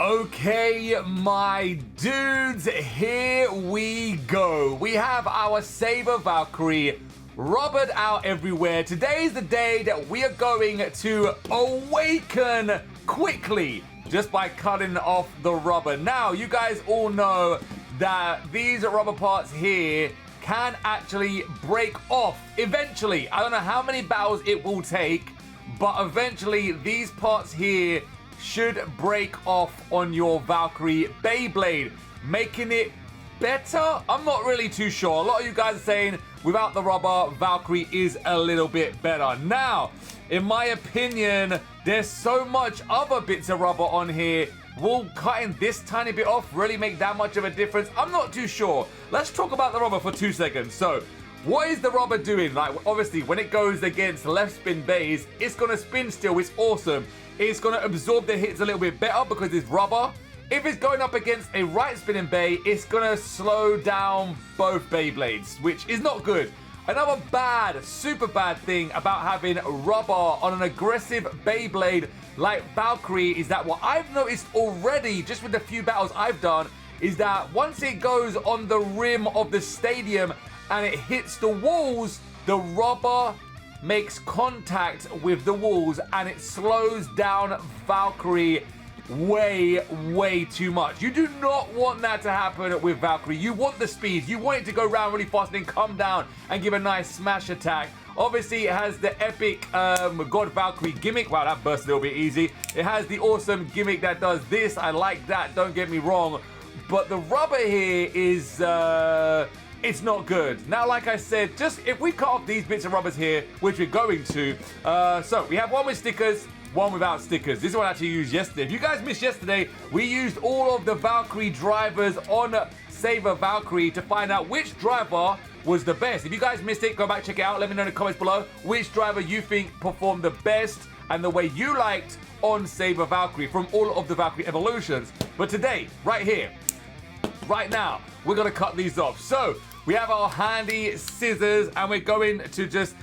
Okay, my dudes, here we go. We have our Saber Valkyrie rubbered out everywhere. Today is the day that we are going to awaken quickly just by cutting off the rubber. Now, you guys all know that these rubber parts here can actually break off eventually. I don't know how many battles it will take, but eventually these parts here should break off on your Valkyrie Beyblade, making it better. I'm not really too sure. A lot of you guys are saying without the rubber, Valkyrie is a little bit better. Now, in my opinion, there's so much other bits of rubber on here. Will cutting this tiny bit off really make that much of a difference? I'm not too sure. Let's talk about the rubber for 2 seconds. So, what is the rubber doing? Like, obviously, when it goes against left spin bays, it's going to spin still. It's awesome. It's going to absorb the hits a little bit better because it's rubber. If it's going up against a right spinning bay, it's going to slow down both Beyblades, which is not good. Another bad, super bad thing about having rubber on an aggressive Beyblade like Valkyrie is that what I've noticed already, just with the few battles I've done, is that once it goes on the rim of the stadium and it hits the walls, the rubber makes contact with the walls and it slows down Valkyrie way too much. You do not want that to happen with Valkyrie. You want the speed. You want it to go around really fast and then come down and give a nice smash attack. Obviously, it has the epic God Valkyrie gimmick. Wow, that burst a little bit easy. It has the awesome gimmick that does this. I like that, don't get me wrong. But the rubber here is it's not good. Now, like I said, just if we cut off these bits of rubbers here, which we're going to, so we have one with stickers, one without stickers. This one I actually used yesterday. If you guys missed yesterday, we used all of the Valkyrie drivers on Saber Valkyrie to find out which driver was the best. If you guys missed it, go back, check it out. Let me know in the comments below which driver you think performed the best and the way you liked on Saber Valkyrie from all of the Valkyrie evolutions. But today, right here, right now, we're gonna cut these off. So we have our handy scissors and we're going to just,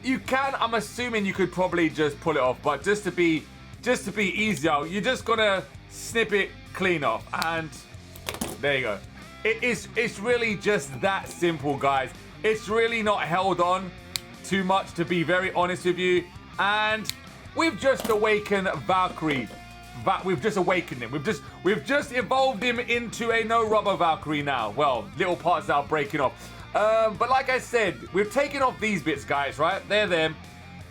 you can, I'm assuming you could probably just pull it off, but just to be easier, you're just gonna snip it clean off and there you go. It's really just that simple, guys. It's really not held on too much, to be very honest with you. And we've just awakened Valkyrie. We've just awakened him. We've just evolved him into a no rubber Valkyrie now. Well, little parts that are breaking off. But like I said, we've taken off these bits, guys, right? They're them.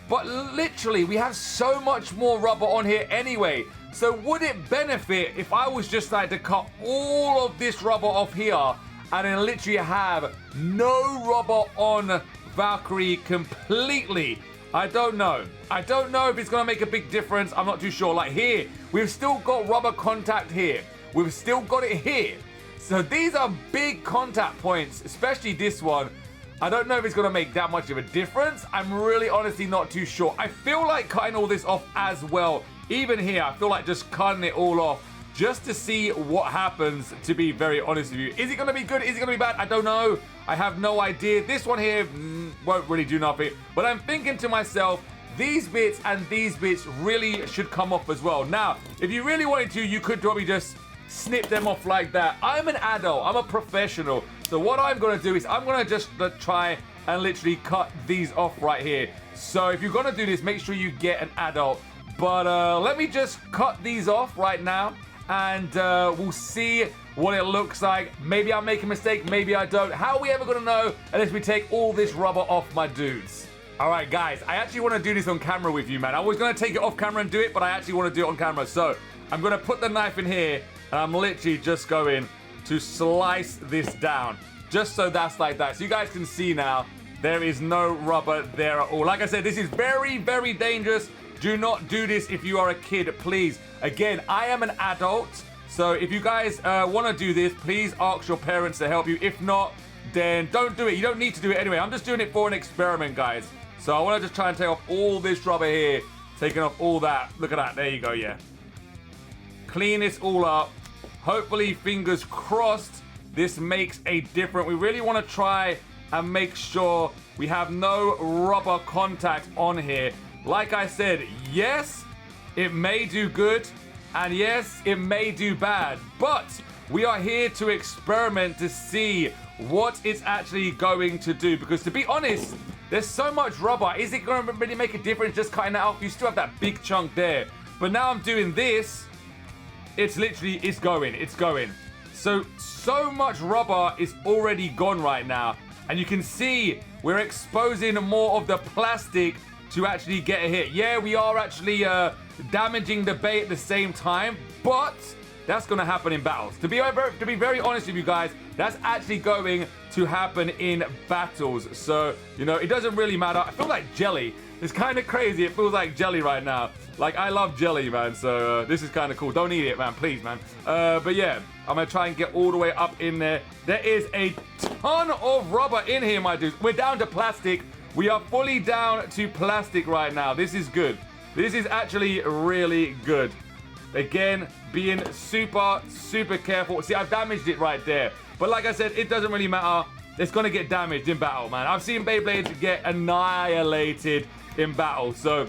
But literally, we have so much more rubber on here anyway. So would it benefit if I was just like to cut all of this rubber off here and then literally have no rubber on Valkyrie completely? I don't know. I don't know if it's going to make a big difference. I'm not too sure. Like here, we've still got rubber contact here. We've still got it here. So these are big contact points, especially this one. I don't know if it's going to make that much of a difference. I'm really honestly not too sure. I feel like cutting all this off as well. Even here, I feel like just cutting it all off just to see what happens, to be very honest with you. Is it going to be good? Is it going to be bad? I don't know. I have no idea. This one here won't really do nothing. But I'm thinking to myself, these bits and these bits really should come off as well. Now, if you really wanted to, you could probably just snip them off like that. I'm an adult. I'm a professional. So what I'm going to do is I'm going to just try and literally cut these off right here. So if you're going to do this, make sure you get an adult. But let me just cut these off right now. And we'll see what it looks like. Maybe I'll make a mistake. Maybe I don't. How are we ever going to know unless we take all this rubber off, my dudes? All right, guys. I actually want to do this on camera with you, man. I was going to take it off camera and do it, but I actually want to do it on camera. So I'm going to put the knife in here. And I'm literally just going to slice this down. Just so that's like that. So you guys can see now, there is no rubber there at all. Like I said, this is very dangerous. Do not do this if you are a kid, please. Again, I am an adult. So if you guys want to do this, please ask your parents to help you. If not, then don't do it. You don't need to do it anyway. I'm just doing it for an experiment, guys. So I want to just try and take off all this rubber here. Taking off all that. Look at that. There you go, yeah. Clean this all up. Hopefully, fingers crossed, this makes a difference. We really want to try and make sure we have no rubber contact on here. Like I said, yes, it may do good, And yes, it may do bad, but we are here to experiment to see what it's actually going to do. Because to be honest, there's so much rubber. Is it going to really make a difference just cutting that off? You still have that big chunk there. But now I'm doing this. It's literally, it's going. So much rubber is already gone right now. And you can see we're exposing more of the plastic to actually get a hit. Yeah, we are actually damaging the bait at the same time, but that's going to happen in battles. To be very honest with you guys, that's actually going to happen in battles. So, you know, it doesn't really matter. I feel like jelly. It's kind of crazy. It feels like jelly right now. Like, I love jelly, man. So this is kind of cool. Don't eat it, man. Please, man. But yeah, I'm going to try and get all the way up in there. There is a ton of rubber in here, my dudes. We're down to plastic. We are fully down to plastic right now. This is good. This is actually really good. Again, being super careful. See, I've damaged it right there. But like I said, it doesn't really matter. It's going to get damaged in battle, man. I've seen Beyblades get annihilated in battle. So,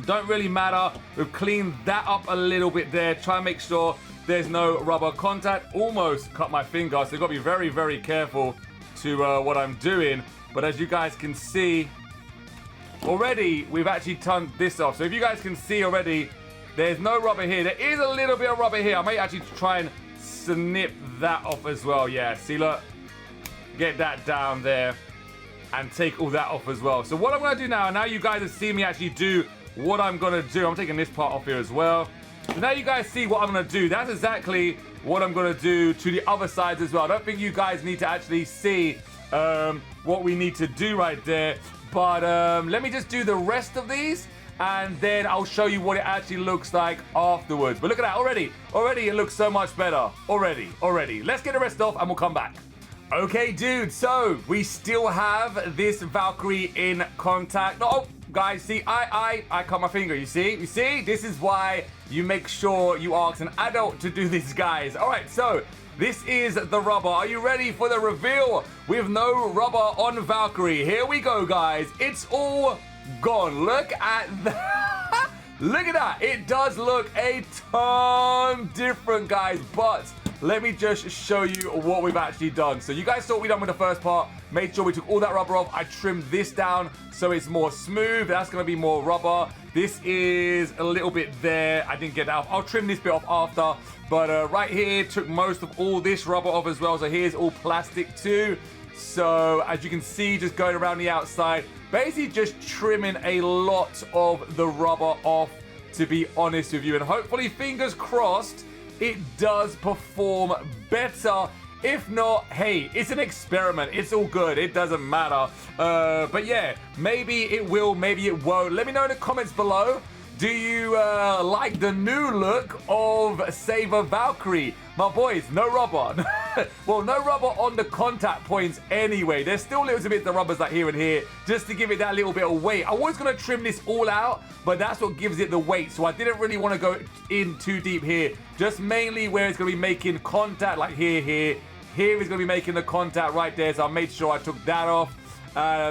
don't really matter. We've cleaned that up a little bit there. Try and make sure there's no rubber contact. Almost cut my finger. So, you've got to be very careful to what I'm doing. But as you guys can see, already we've actually turned this off. So, if you guys can see already, there's no rubber here. There is a little bit of rubber here. I might actually try and snip that off as well. Yeah, see, look. Get that down there and take all that off as well. So what I'm going to do now you guys have seen me actually do what I'm going to do. I'm taking this part off here as well. So now you guys see what I'm going to do. That's exactly what I'm going to do to the other sides as well. I don't think you guys need to actually see what we need to do right there. But let me just do the rest of these. And then I'll show you what it actually looks like afterwards. But look at that, already it looks so much better. Already. Let's get the rest off and we'll come back. Okay, dude, so we still have this Valkyrie in contact. Oh, guys, see, I cut my finger, you see? This is why you make sure you ask an adult to do this, guys. All right, so this is the rubber. Are you ready for the reveal with no rubber on Valkyrie? Here we go, guys. It's all gone. Look at that. Look at that. It does look a ton different, guys, but let me just show you what we've actually done. So you guys saw what we done with the first part. Made sure we took all that rubber off. I trimmed this down so it's more smooth. That's going to be more rubber. This is a little bit there. I didn't get that off. I'll trim this bit off after. But right here, took most of all this rubber off as well. So here's all plastic too. So as you can see, just going around the outside, basically just trimming a lot of the rubber off, to be honest with you. And hopefully, fingers crossed, it does perform better. If not, hey, it's an experiment. It's all good. It doesn't matter. But yeah, maybe it will, maybe it won't. Let me know in the comments below. Do you like the new look of Saber Valkyrie? My boys, no rubber. Well, no rubber on the contact points anyway. There's still little bits of rubbers like here and here, just to give it that little bit of weight. I was going to trim this all out, but that's what gives it the weight. So I didn't really want to go in too deep here. Just mainly where it's going to be making contact, like here. Here is going to be making the contact right there. So I made sure I took that off,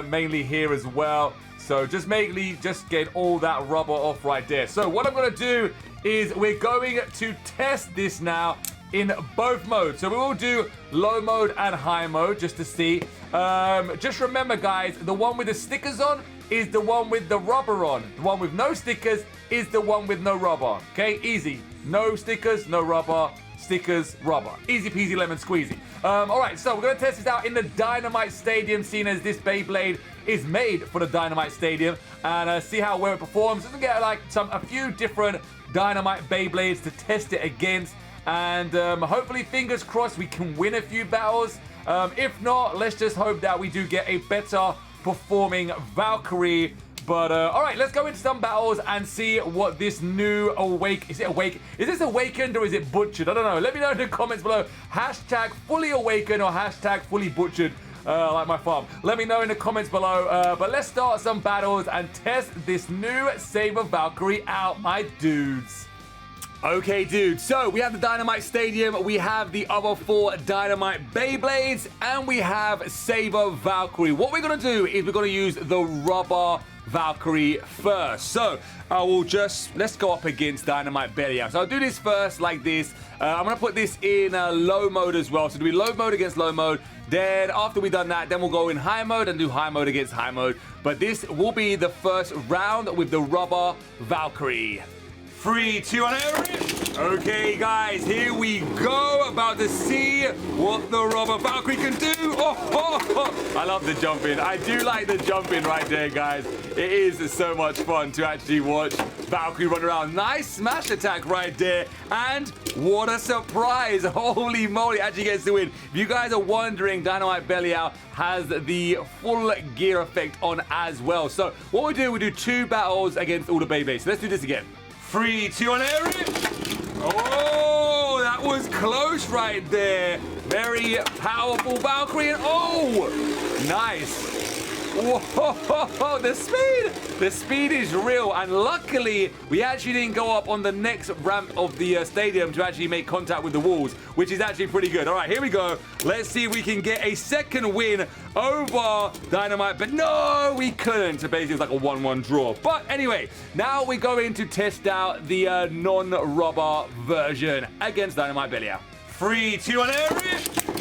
mainly here as well. So just mainly just get all that rubber off right there. So what I'm going to do is we're going to test this now in both modes. So we will do low mode and high mode just to see. Just remember, guys, the one with the stickers on is the one with the rubber on. The one with no stickers is the one with no rubber. Okay, easy. No stickers, no rubber. Stickers, rubber. Easy peasy lemon squeezy. All right, so we're going to test this out in the Dynamite Stadium, seeing as this Beyblade is made for the Dynamite Stadium, and see how well it performs. We'll get like a few different Dynamite Beyblades to test it against, and hopefully, fingers crossed, we can win a few battles. If not, let's just hope that we do get a better performing Valkyrie. But all right, let's go into some battles and see what this new is this awakened or is it butchered? I don't know. Let me know in the comments below. Hashtag fully awakened or hashtag fully butchered, like my farm. Let me know in the comments below. But let's start some battles and test this new Saber Valkyrie out, my dudes. Okay, dude, so we have the Dynamite Stadium, we have the other 4 Dynamite Beyblades, and we have Saber Valkyrie. What we're going to do is we're going to use the rubber Valkyrie first. So I will let's go up against Dynamite Belial. So I'll do this first like this. I'm going to put this in low mode as well. So do we low mode against low mode. Then after we've done that, then we'll go in high mode and do high mode against high mode. But this will be the first round with the rubber Valkyrie. 3, 2, 1, okay, guys, here we go. About to see what the rubber Valkyrie can do. I love the jumping. I do like the jumping right there, guys. It is so much fun to actually watch Valkyrie run around. Nice smash attack right there. And what a surprise. Holy moly, actually gets the win. If you guys are wondering, Dynamite Belial has the full gear effect on as well. So what we do 2 battles against all the Beyblades. So let's do this again. 3, 2, 1, oh, that was close right there. Very powerful Valkyrie. And oh, nice. Whoa, the speed is real, and luckily we actually didn't go up on the next ramp of the stadium to actually make contact with the walls, which is actually pretty good. All right, here we go. Let's see if we can get a second win over Dynamite, but no, we couldn't. So basically it's like a 1-1 draw. But anyway, now we're going to test out the non-rubber version against Dynamite Belial. 3, 2, 1,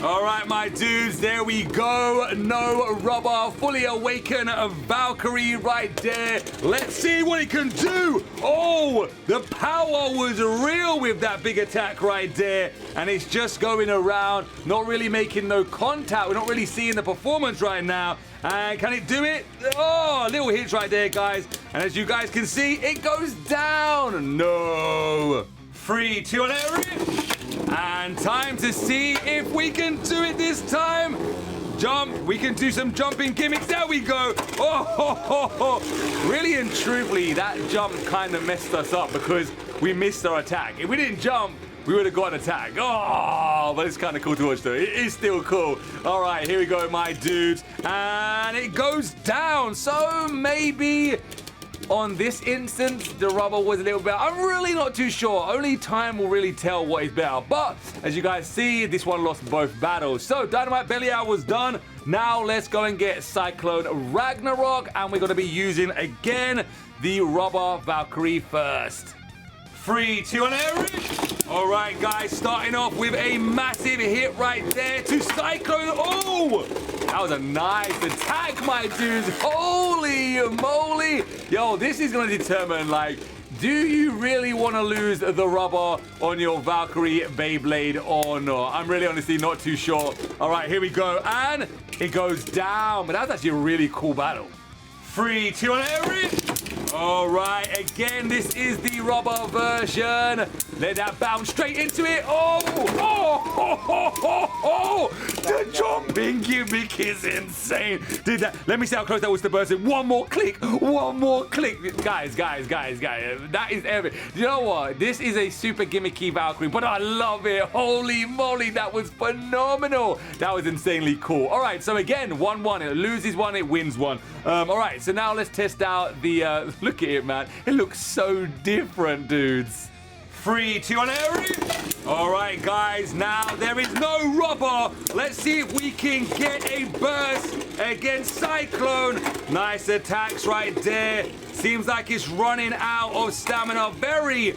all right, my dudes, there we go. No rubber, fully awakened Valkyrie right there. Let's see what he can do. Oh, the power was real with that big attack right there. And it's just going around, not really making no contact. We're not really seeing the performance right now. And can it do it? Oh, little hits right there, guys. And as you guys can see, it goes down. No. 3, 2, 1, and time to see if we can do it this time. Jump. We can do some jumping gimmicks. There we go. Oh, really and truthfully, that jump kind of messed us up because we missed our attack. If we didn't jump, we would have got an attack. Oh, but it's kind of cool to watch though. It is still cool. All right, here we go, my dudes. And it goes down. So maybe on this instance, the rubber was a little better. I'm really not too sure. Only time will really tell what is better. But as you guys see, this one lost both battles. So Dynamite Belial was done. Now let's go and get Cyclone Ragnarok. And we're going to be using, again, the rubber Valkyrie first. 3, 2, 1, all right, guys, starting off with a massive hit right there to Cyclone. Oh, that was a nice attack, my dudes. Holy moly. Yo, this is going to determine, like, do you really want to lose the rubber on your Valkyrie Beyblade or not? I'm really honestly not too sure. All right, here we go. And it goes down. But that was actually a really cool battle. 3, 2, 1, all right, again, this is the rubber version. Let that bounce straight into it. The jumping gimmick is insane. Did that? Let me see how close that was to bursting. One more click. Guys, that is epic. You know what? This is a super gimmicky Valkyrie, but I love it. Holy moly, that was phenomenal. That was insanely cool. All right, so again, 1-1. It loses one, it wins one. All right, so now let's test out the... look at it, man. It looks so different, dudes. 3, 2, 1, all right, guys, now there is no rubber. Let's see if we can get a burst against Cyclone. Nice attacks right there. Seems like it's running out of stamina very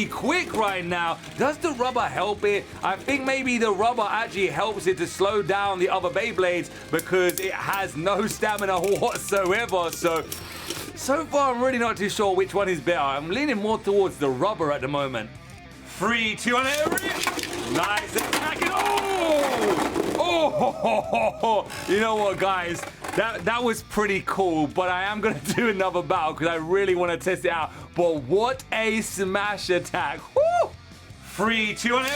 quick right now. Does the rubber help it? I think maybe the rubber actually helps it to slow down the other Beyblades because it has no stamina whatsoever. So far, I'm really not too sure which one is better. I'm leaning more towards the rubber at the moment. 3, 2, 1, nice attack. Oh, you know what, guys? That was pretty cool, but I am going to do another battle because I really want to test it out. But what a smash attack. Woo! 3, 2, 1,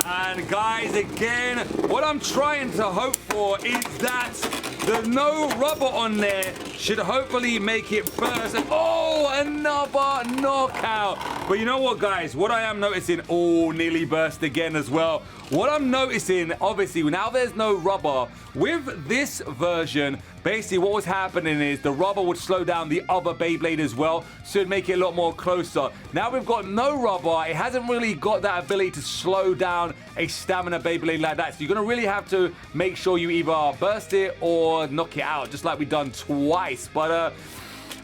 and guys, again, what I'm trying to hope for is that the no rubber on there should hopefully make it burst. And, oh, another knockout. But you know what, guys? What I am noticing, oh, nearly burst again as well. What I'm noticing, obviously, now there's no rubber. With this version, basically what was happening is the rubber would slow down the other Beyblade as well, so it'd make it a lot more closer. Now we've got no rubber. It hasn't really got that ability to slow down a stamina Beyblade like that. So you're going to really have to make sure you either burst it or knock it out, just like we've done twice. But,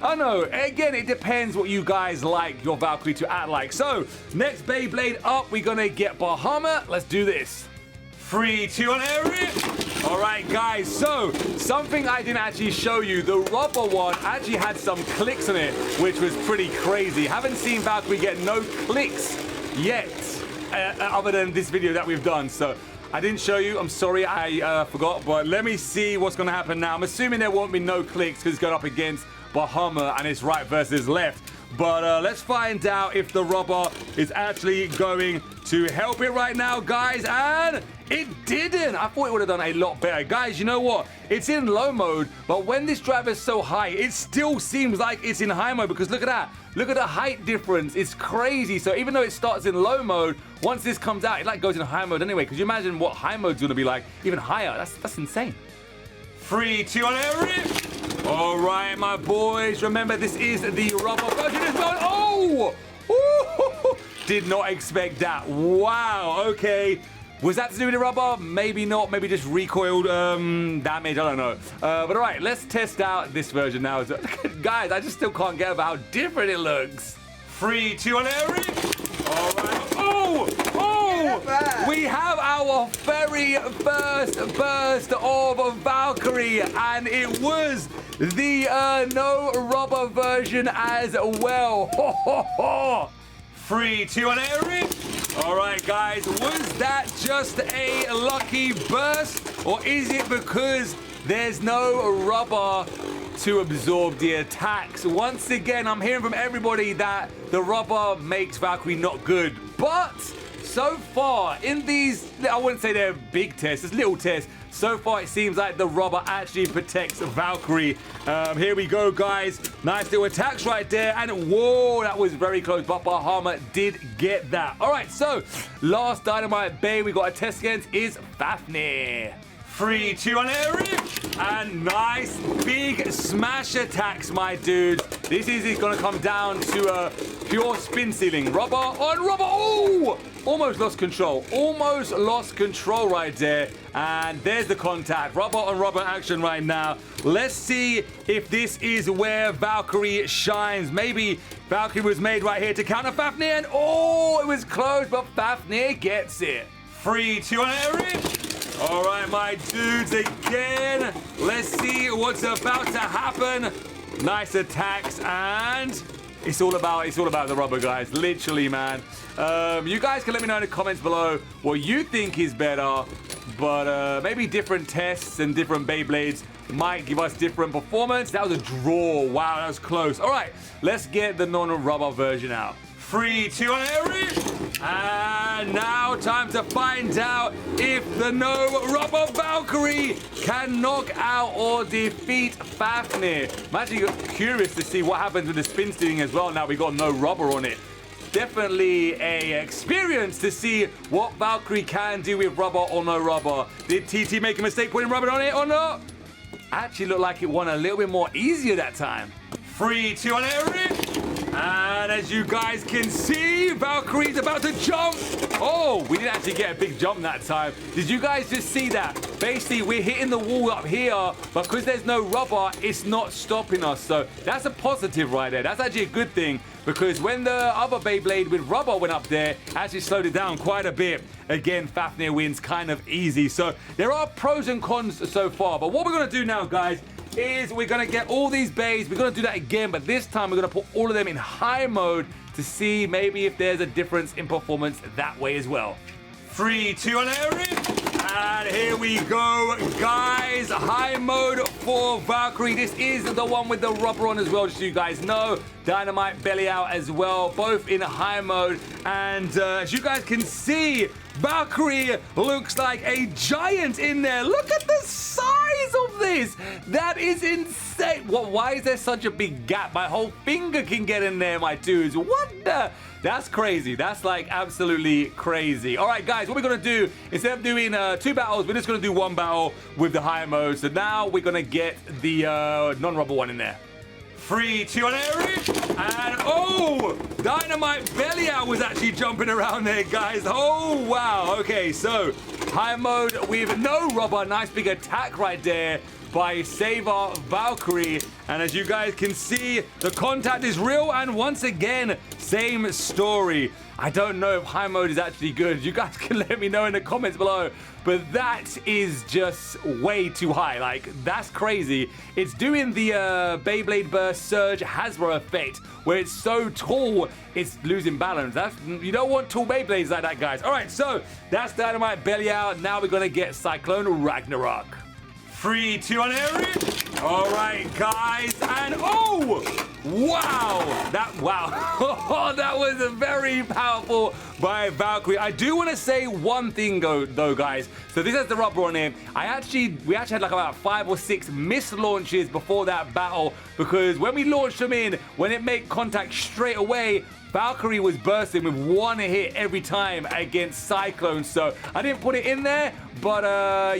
I know, again, it depends what you guys like your Valkyrie to act like. So, next Beyblade up, we're gonna get Bahamut. Let's do this. 3, 2, 1, area. All right, guys, so something I didn't actually show you, the rubber one actually had some clicks on it, which was pretty crazy. Haven't seen Valkyrie get no clicks yet, other than this video that we've done. So, I didn't show you. I'm sorry, I forgot, but let me see what's gonna happen now. I'm assuming there won't be no clicks because it's going up against Bahamut and it's right versus left. But let's find out if the rubber is actually going to help it right now, guys. And it didn't. I thought it would have done a lot better. Guys, you know what? It's in low mode, but when this driver is so high, it still seems like it's in high mode because look at that. Look at the height difference. It's crazy. So even though it starts in low mode, once this comes out, it like goes in high mode anyway. Because you imagine what high mode's going to be like, even higher. That's insane. 3, 2, 1, area. All right, my boys. Remember, this is the rubber version as well. Oh! Ooh, did not expect that. Wow. Okay. Was that to do with the rubber? Maybe not. Maybe just recoiled damage. I don't know. But all right, let's test out this version now. Guys, I just still can't get over how different it looks. 3, 2, 1, area. All right. Oh! Oh! We have our very first burst of Valkyrie, and it was the no rubber version as well. Ho, ho, ho. 3, 2, 1, area. All right, guys, was that just a lucky burst, or is it because there's no rubber to absorb the attacks? Once again, I'm hearing from everybody that the rubber makes Valkyrie not good, but so far in these, I wouldn't say they're big tests, it's little tests. So far, it seems like the rubber actually protects Valkyrie. Here we go, guys. Nice little attacks right there. And whoa, that was very close. But Bahamut did get that. All right, so last Dynamite Bay we got a test against is Fafnir. 3, 2, 1, area. And nice big smash attacks, my dudes. This is going to come down to pure spin ceiling. Rubber on rubber. Oh! Almost lost control. Almost lost control right there. And there's the contact. Rubber on rubber action right now. Let's see if this is where Valkyrie shines. Maybe Valkyrie was made right here to counter Fafnir. And oh, it was close, but Fafnir gets it. 3, 2, 1, area. All right, my dudes, again. Let's see what's about to happen. Nice attacks, and it's all about the rubber, guys. Literally, man. You guys can let me know in the comments below what you think is better, but maybe different tests and different Beyblades might give us different performance. That was a draw. Wow, that was close. All right, let's get the non-rubber version out. 3, 2, 1, area. And now time to find out if the no rubber Valkyrie can knock out or defeat Fafnir. I'm actually curious to see what happens with the spin steering as well. Now we got no rubber on it. Definitely a experience to see what Valkyrie can do with rubber or no rubber. Did TT make a mistake putting rubber on it or not? Actually looked like it won a little bit more easier that time. 3, 2, 1, area. And as you guys can see, Valkyrie's about to jump. Oh, we didn't actually get a big jump that time. Did you guys just see that? Basically, we're hitting the wall up here, but because there's no rubber, it's not stopping us. So that's a positive right there. That's actually a good thing, because when the other Beyblade with rubber went up there, actually slowed it down quite a bit. Again, Fafnir wins kind of easy. So there are pros and cons so far. But what we're going to do now, guys, is we're going to get all these bays. We're going to do that again, but this time we're going to put all of them in high mode to see maybe if there's a difference in performance that way as well. 3, 2, 1, area. And here we go, guys. High mode for Valkyrie. This is the one with the rubber on as well, just so you guys know. Dynamite Belial as well, both in high mode. And as you guys can see, Valkyrie looks like a giant in there. Look at the size of this. That is insane. Why is there such a big gap? My whole finger can get in there, my dudes. What the? That's crazy. That's like absolutely crazy. All right, guys, what we're going to do, instead of doing 2 battles, we're just going to do 1 battle with the higher mode. So now we're going to get the non-rubber one in there. 3, 2, 1, and oh, Dynamite Belial was actually jumping around there, guys. Oh, wow. Okay, so high mode with no rubber. Nice big attack right there by Saber Valkyrie. And as you guys can see, the contact is real. And once again, same story. I don't know if high mode is actually good. You guys can let me know in the comments below. But that is just way too high. Like, that's crazy. It's doing the Beyblade Burst Surge Hasbro effect, where it's so tall, it's losing balance. You don't want tall Beyblades like that, guys. All right, so that's Dynamite Belial. Now we're going to get Cyclone Ragnarok. 3, 2, 1, all right, guys, and oh, wow, that was a very powerful by Valkyrie. I do want to say one thing though, guys. So this has the rubber on it. We actually had like about 5 or 6 missed launches before that battle, because when we launched them in, when it made contact straight away, Valkyrie was bursting with 1 hit every time against Cyclone. So I didn't put it in there, but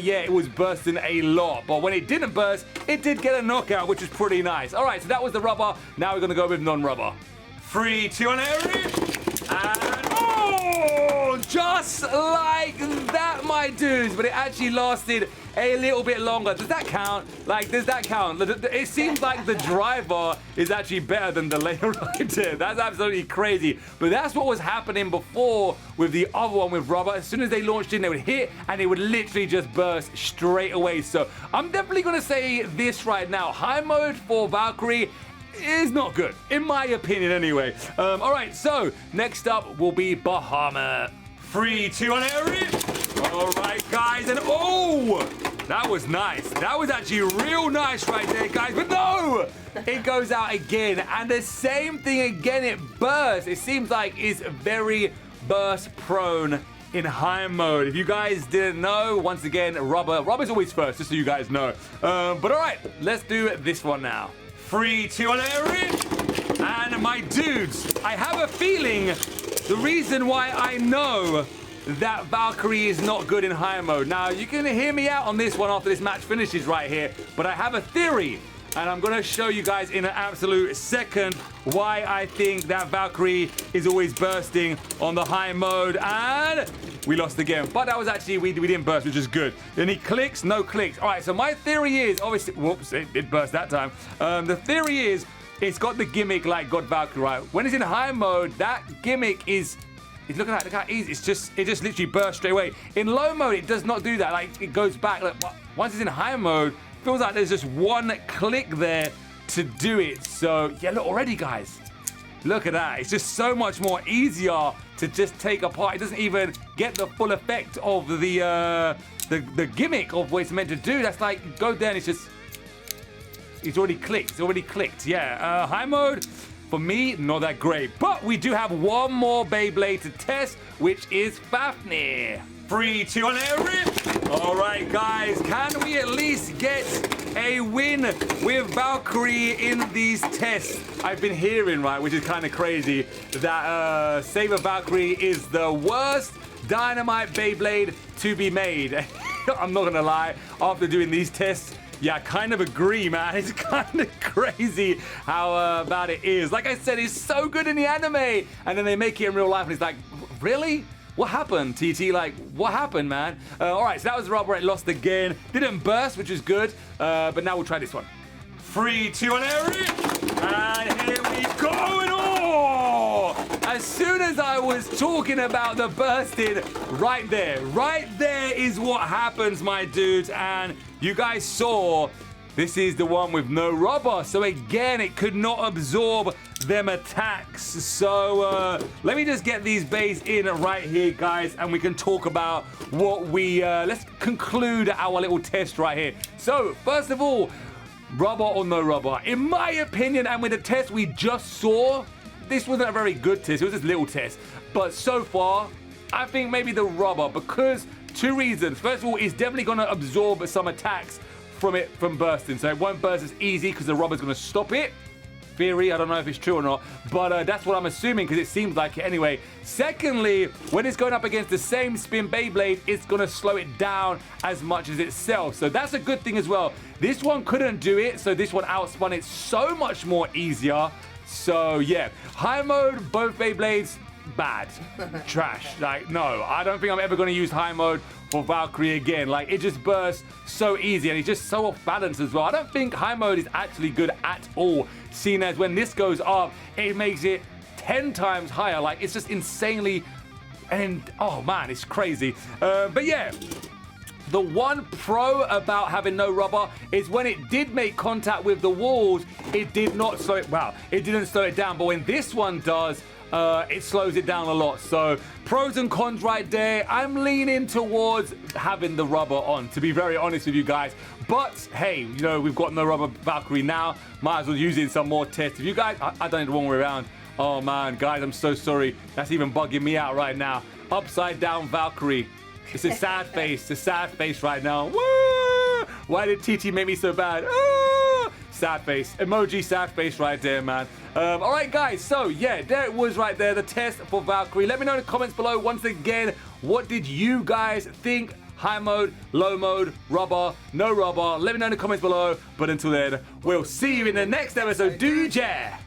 yeah, it was bursting a lot. But when it didn't burst, it did get a knockout, which is pretty nice. All right, so that was the rubber. Now we're going to go with non-rubber. 3, 2, 1, and oh, just like that, my dudes. But it actually lasted a little bit longer. Does that count? Like, does that count? It seems like the driver is actually better than the layer right there. That's absolutely crazy. But that's what was happening before with the other one with rubber. As soon as they launched in, they would hit and it would literally just burst straight away. So I'm definitely going to say this right now. High mode for Valkyrie is not good, in my opinion anyway. All right, so next up will be Bahamut. 3, 2, 1, all right, guys, and oh, that was nice. That was actually real nice right there, guys. But no, it goes out again, and the same thing again. It bursts. It seems like it's very burst prone in high mode. If you guys didn't know, once again, rubber's always first, just so you guys know. But all right, let's do this one now. 3, 2, 1, and my dudes, I have a feeling the reason why I know that Valkyrie is not good in high mode. Now, you can hear me out on this one after this match finishes right here, but I have a theory, and I'm going to show you guys in an absolute second why I think that Valkyrie is always bursting on the high mode, and we lost again. But that was actually, we didn't burst, which is good. Then he clicks, no clicks. All right, so my theory is, obviously, whoops, it burst that time. The theory is, it's got the gimmick like God Valkyrie, right? When it's in high mode, that gimmick is look at that, look how easy. It just literally bursts straight away. In low mode, it does not do that. Like, it goes back. Like, once it's in high mode, feels like there's just 1 click there to do it. So yeah, look already, guys. Look at that. It's just so much more easier to just take apart. It doesn't even get the full effect of the gimmick of what it's meant to do. That's like, go there and it's already clicked. It's already clicked. Yeah. High mode, for me, not that great. But we do have one more Beyblade to test, which is Fafnir. 3, 2, 1, all right, guys. Can we at least get a win with Valkyrie in these tests? I've been hearing, right, which is kind of crazy, that Saber Valkyrie is the worst Dynamite Beyblade to be made. I'm not going to lie. After doing these tests, yeah, I kind of agree, man. It's kind of crazy how bad it is. Like I said, it's so good in the anime. And then they make it in real life and it's like, really? What happened, TT? Like, what happened, man? All right, so that was the rubber. It lost again. Didn't burst, which is good. But now we'll try this one. 3, 2, 1, and here we go. And oh! As soon as I was talking about the bursting, right there is what happens, my dudes. And you guys saw, this is the one with no rubber. So again, it could not absorb them attacks. So let me just get these bays in right here, guys, and we can talk about what we let's conclude our little test right here. So first of all, rubber or no rubber? In my opinion, and with the test we just saw, this wasn't a very good test. It was just a little test. But so far, I think maybe the rubber, because 2 reasons. First of all, it's definitely going to absorb some attacks from bursting, so it won't burst as easy because the rubber's going to stop it. theory. I don't know if it's true or not, but that's what I'm assuming because it seems like it anyway. Secondly, when it's going up against the same spin Beyblade, it's going to slow it down as much as itself. So that's a good thing as well. This one couldn't do it, so this one outspun it so much more easier. So yeah, high mode, both Beyblades, bad. Trash. Like, no, I don't think I'm ever going to use high mode for Valkyrie again. Like, it just bursts so easy and it's just so off balance as well. I don't think high mode is actually good at all, seeing as when this goes up, it makes it 10 times higher. Like, it's just insanely, and oh man, it's crazy. But yeah, the one pro about having no rubber is when it did make contact with the walls, it did not slow it, well, it didn't slow it down, but when this one does, it slows it down a lot. So pros and cons right there. I'm leaning towards having the rubber on, to be very honest with you guys. But hey, you know, we've got no rubber Valkyrie now. Might as well use it in some more tests. If you guys, I done it the wrong way around. Oh man, guys, I'm so sorry. That's even bugging me out right now. Upside down Valkyrie. It's a sad face. It's a sad face right now. Woo! Why did TT make me so bad? Ah! Sad face. Emoji sad face right there, man. All right, guys. So, yeah, there it was right there. The test for Valkyrie. Let me know in the comments below. Once again, what did you guys think? High mode, low mode, rubber, no rubber. Let me know in the comments below. But until then, we'll see you in the next episode. Dude, yeah.